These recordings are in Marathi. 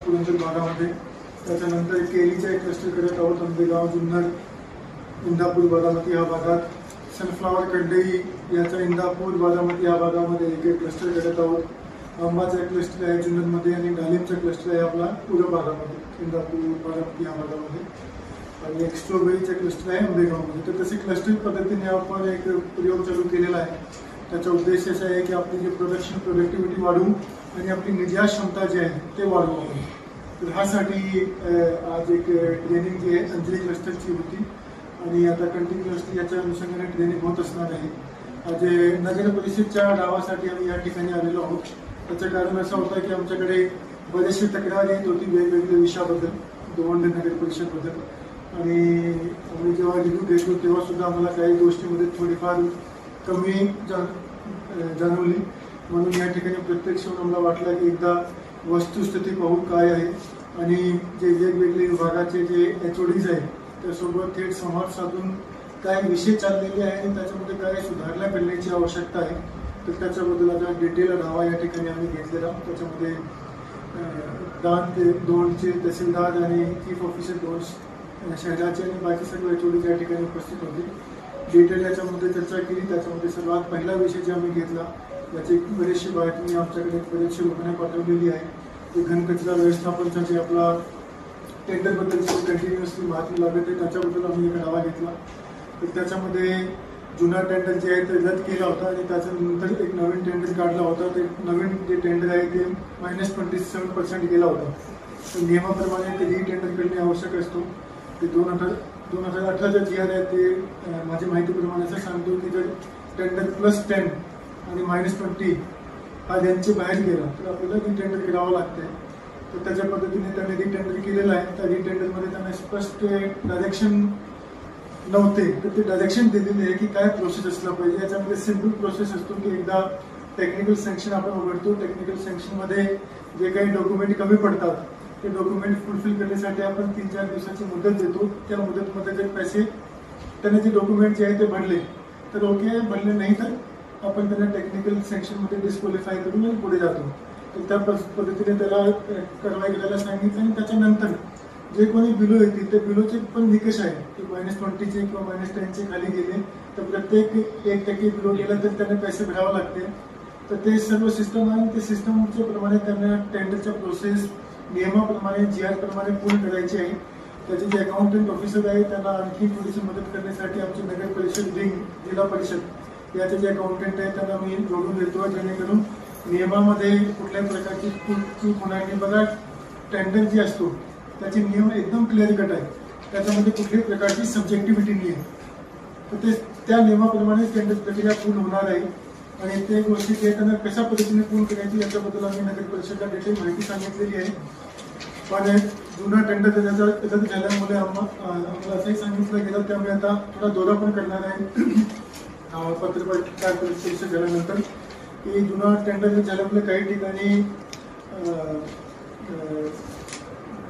पुरंदर भागामध्ये, त्याच्यानंतर केळीचा एक क्लस्टर करत आहोत आंबेगाव, जुन्नर, इंदापूर, बारामती या भागात. सनफ्लावर कडई याचा इंदापूर, बारामती या भागामध्ये एक क्लस्टर करत आहोत. आंबाचा क्लस्टर आहे जुन्नरमध्ये आणि डाळिंबचा क्लस्टर आहे आपला पूर्व भागामध्ये, इंदापूर, बारामती या भागामध्ये. आणि एक स्ट्रॉबेरीचा क्लस्टर आहे आंबेगावमध्ये. तर तसे क्लस्टर पद्धतीने आपण एक प्रयोग चालू केलेला आहे. त्याचा उद्देश असा आहे की आपली जे प्रोडक्टिव्हिटी वाढवू आणि आपली निर्यात क्षमता जी आहे ते वाढवू आपण. तर ह्यासाठी आज एक ट्रेनिंग जी आहे अंजली क्लस्टरची होती आणि आता कंटिन्युअसली याच्या अनुषंगाने ट्रेनिंग होत असणार आहे. आज नगर परिषदच्या गावासाठी आम्ही या ठिकाणी आलेलो आहोत. त्याचं कारण असं होतं की आमच्याकडे बरेचसे तक्रार येत होती वेगवेगळ्या विषयाबद्दल, दौंड नगर परिषदबद्दल. आणि आम्ही जेव्हा रिव्ह्यू घेतलो तेव्हा सुद्धा आम्हाला काही गोष्टीमध्ये थोडीफार कमी जाणवली. म्हणून या ठिकाणी प्रत्यक्ष आम्हाला वाटलं की एकदा वस्तुस्थिती पाहू काय आहे आणि जे वेगवेगळे विभागाचे जे HODs आहेत त्यासोबत थेट संवाद साधून काय विषय चाललेले आहे आणि त्याच्यामध्ये काय सुधारणा करण्याची आवश्यकता आहे. तर त्याच्याबद्दल आता डिटेल आढावा या ठिकाणी आम्ही घेतलेला. त्याच्यामध्ये दोनचे तहसीलदार आणि चीफ ऑफिसर दोन शहराचे आणि बाकी सर्व HODs या ठिकाणी उपस्थित होते. डिटेल याच्यामध्ये चर्चा केली. त्याच्यामध्ये सर्वात पहिला विषय जे आम्ही घेतला याची बरीचशी बातमी आमच्याकडे बरेचशी लोकांनी पाठवलेली आहे. ते घनकचरा व्यवस्थापनचा जे आपला टेंडरबद्दलची कंटिन्युअसली बातमी लागत आहे त्याच्याबद्दल आम्ही एक आढावा घेतला. तर त्याच्यामध्ये जुना टेंडर जे आहे ते रद्द केला होता आणि त्याच्यानंतर एक नवीन टेंडर काढला होता. ते नवीन जे टेंडर आहे ते -27% गेला होता. तर नियमाप्रमाणे कधीही टेंडर करणे आवश्यक असतो. ते 2018चा GR आहे ते माझ्या माहितीप्रमाणे असं सांगतो की जर टेंडर +10 आणि -20 हा त्यांचे बाहेर गेला तर आपल्याला रिटेंडर करावं लागतंय. तर त्याच्या पद्धतीने त्यांनी रिटेंडर केलेलं आहे. त्या रिटेंडरमध्ये त्यांना स्पष्ट डायरेक्शन नव्हते. तर ते डायरेक्शन दिलेले आहे की काय प्रोसेस असला पाहिजे. याच्यामध्ये सिम्पल प्रोसेस असतो की एकदा टेक्निकल सँक्शन आपण उघडतो. टेक्निकल सँक्शनमध्ये जे काही डॉक्युमेंट कमी पडतात ते डॉक्युमेंट फुलफिल करण्यासाठी आपण 3-4 दिवसाची मुदत देतो. त्या मुदतमध्ये जर पैसे त्यांनी जे डॉक्युमेंट जे आहे ते भरले तर ओके, भरले नाही तर आपण त्यांना टेक्निकल सँक्शनमध्ये डिस्क्वालिफाय करून पुढे जातो. तर त्या पद्धतीने त्याला कारवाई करायला सांगितलं. आणि त्याच्यानंतर जे कोणी बिलो येतील ते बिलोचे पण निकष आहे की -20चे किंवा -10चे खाली गेले तर प्रत्येक 1% बिलो गेला तर त्यांना पैसे भरावे लागते. तर ते सर्व सिस्टम आहे. ते सिस्टमच्या प्रमाणे त्यांना टेंडरच्या प्रोसेस नियमाप्रमाणे GR प्रमाणे पूर्ण करायची आहे. त्याचे जे अकाउंटंट ऑफिसर आहे त्यांना आणखी थोडीशी मदत करण्यासाठी आमची नगर परिषद विंग, जिल्हा परिषद याचे जे अकाउंटंट आहे त्यांना मी जोडून देतो जेणेकरून नियमामध्ये कुठल्याही प्रकारची चूक होणार नाही. बघा, टेंडर जे असतो त्याचे नियम एकदम क्लिअर कट आहे. त्याच्यामध्ये कुठल्याही प्रकारची सब्जेक्टिव्हिटी नाही आहे. तर ते त्या नियमाप्रमाणे टेंडर प्रक्रिया पूर्ण होणार आहे. आणि ते गोष्टी जे त्यांना कशा पद्धतीने पूर्ण करायची याच्याबद्दल आम्ही नगर परिषदेला डिटेल माहिती सांगितलेली आहे. पण जुना टेंडर त्याचा रद्द झाल्यामुळे आम्हाला असंही सांगितलं गेलं की आम्ही आता थोडा दौरा पण करणार आहे पत्रकार परिषद झाल्यानंतर की जुना टेंडर झाल्यामुळे काही ठिकाणी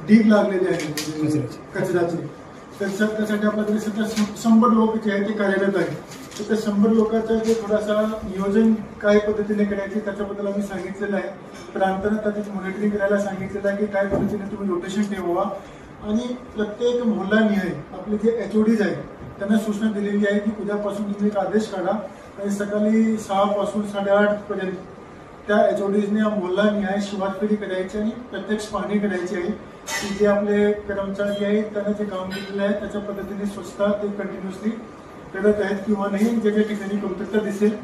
ढीग लागलेले आहे कचऱ्याचे. त्यासाठी आपल्याकडे सध्या 100 लोक जे आहेत ते कार्यरत आहेत. तर त्या 100 लोकांचं जे थोडासा नियोजन काय पद्धतीने करायचे त्याच्याबद्दल आम्ही सांगितलेलं आहे. प्रांतानं त्याची मॉनिटरिंग करायला सांगितलेलं आहे की काय पद्धतीने तुम्ही रोटेशन ठेवा. आणि प्रत्येक मोहल्लानिहाय आपले जे HODs आहेत त्यांना सूचना दिलेली आहे की उद्यापासून तुम्ही एक आदेश काढा आणि सकाळी 6 पासून 8:30 पर्यंत त्या HODsने मोहल्लानिहाय शिवार फेरी करायची आणि प्रत्यक्ष पाहणी करायची आहे की जे आपले कर्मचारी आहेत त्यांना जे काम केलेलं आहे त्याच्या पद्धतीने स्वच्छता ते कंटिन्युअसली करत आहेत किंवा नाही. ज्या ज्या ठिकाणी कमतरता दिसेल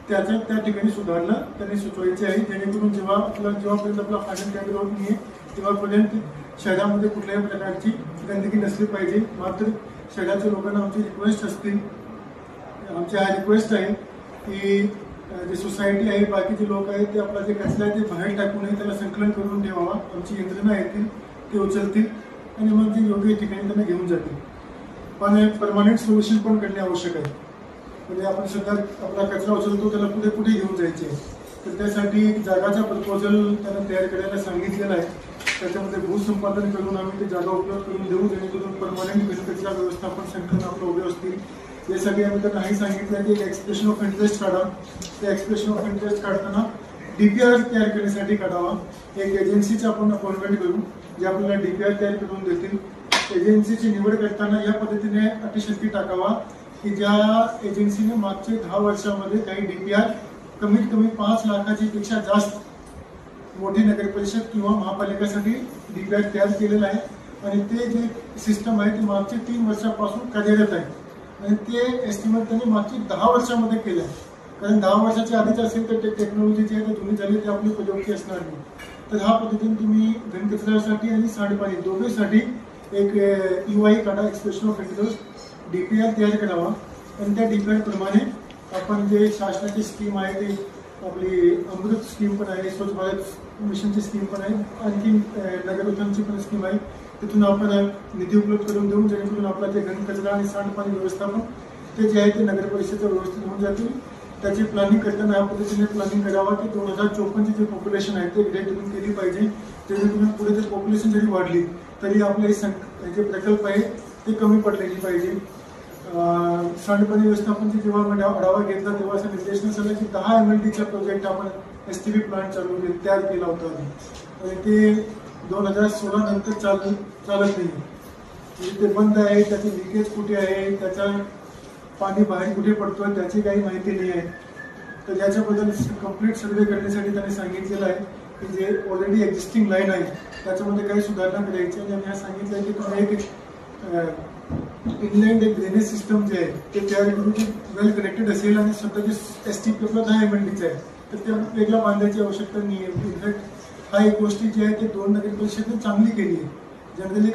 त्या ठिकाणी सुधारणा त्यांनी सुचवायची आहे जेणेकरून जेव्हापर्यंत आपला फायनल टेंडर होत नाही तेव्हापर्यंत शहरामध्ये कुठल्याही प्रकारची गंदगी नसली पाहिजे. मात्र शहराच्या लोकांना आमची रिक्वेस्ट असतील, आमची हा रिक्वेस्ट आहे की जे सोसायटी आहे बाकीचे लोक आहेत ते आपला जे कचरा आहे ते बाहेर टाकू नये, त्याला संकलन करून ठेवावा. आमची यंत्रणा येतील ते उचलतील आणि मग ते योग्य ठिकाणी त्यांना घेऊन जातील. पण परमानंट सोल्युशन पण करणे आवश्यक आहे. म्हणजे आपण सध्या आपला कचरा उचलतो त्याला कुठे कुठे घेऊन जायचे. तर त्यासाठी जागाचा प्रपोजल त्यांना तयार करायला सांगितलेला आहे. त्याच्यामध्ये भूसंपादन करून आम्ही ते जागा उपलब्ध करून देऊ जेणेकरून परमानंट घनकचरा व्यवस्थापन संकलन आपलं उभे असतील. यासाठी आम्ही त्यांना हे सांगितलं की एक एक्सप्रेशन ऑफ इंटरेस्ट काढा. त्या एक्सप्रेशन ऑफ इंटरेस्ट काढताना DPR तयार करण्यासाठी काढावा। एक एजन्सीचं आपण अपॉइंटमेंट करू जे आपल्याला DPR तयार करून देतील। एजन्सीची निवड करताना या पद्धतीने अटीशर्ती टाकावा की ज्या एजन्सीने मागचे 10 वर्षामध्ये काही DPR कमीत कमी 5 लाखाची पेक्षा जास्त मोठी नगर परिषद किंवा महापालिकेसाठी DPR तयार केलेला आहे आणि ते जे सिस्टम आहे ते मागचे 3 वर्षापासून कार्यरत आहे आणि ते एस्टिमेट त्यांनी मागची 10 वर्षामध्ये केलं आहे। कारण 10 वर्षाच्या आधीच असेल तर ते टेक्नॉलॉजी जी आहे जुनी झाली ते आपली उपयोगी असणार नाही। तर ह्या पद्धतीने तुम्ही घनकचऱ्यासाठी आणि सांडपाणी दोघेसाठी एक EY काढा, एक्सप्रेशन ऑफ इंटरेस्ट DPR तयार करावा आणि त्या DPR प्रमाणे आपण जे शासनाची स्कीम आहे ते आपली अमृत स्कीम पण आहे, स्वच्छ भारत मिशनची स्कीम पण आहे, आणखी नगर उद्यानची पण स्कीम आहे, तिथून आपण निधी उपलब्ध करून देऊन जेणेकरून आपला ते घनकचरा आणि सांडपाणी व्यवस्थापन ते जे आहे ते नगर परिषदेचं व्यवस्थित होऊन जातील। त्याची प्लॅनिंग करताना या पद्धतीने प्लॅनिंग करावा की 2054ची जे पॉप्युलेशन आहे ते ग्रेड केली पाहिजे, जेणेकरून पुढे जर पॉप्युलेशन जरी वाढली तरी आपले जे प्रकल्प आहे ते कमी पडलेली पाहिजे। सांडपाणी व्यवस्थापनाची जेव्हा आपण आढावा घेतला तेव्हा असं निर्देशन झालं की 10 MLDचा प्रोजेक्ट आपण STP प्लांट तयार केला होता आणि ते 2016 नंतर चालत नाही, म्हणजे ते बंद आहे, त्याचे लिकेज कुठे आहे, त्याचा पाणी बाहेर कुठे पडतोय त्याची काही माहिती नाही आहे। तर याच्याबद्दल कंप्लीट सर्वे करण्यासाठी त्यांनी सांगितलेलं आहे की जे ऑलरेडी एक्झिस्टिंग लाईन आहे त्याच्यामध्ये काही सुधारणा करायची आणि आम्ही सांगितलं की तुम्ही एक इनलँड एक ड्रेनेज सिस्टम जे आहे ते तयार करून जे वेल कनेक्टेड असेल आणि स्वतःचे STP आपला 10 MLDचं आहे तर ते वेगळा बांधायची आवश्यकता नाही आहे। इनफॅक्ट हा एक गोष्टी जी आहे ते 2 नगर परिषदेने चांगली केली आहे। जनरली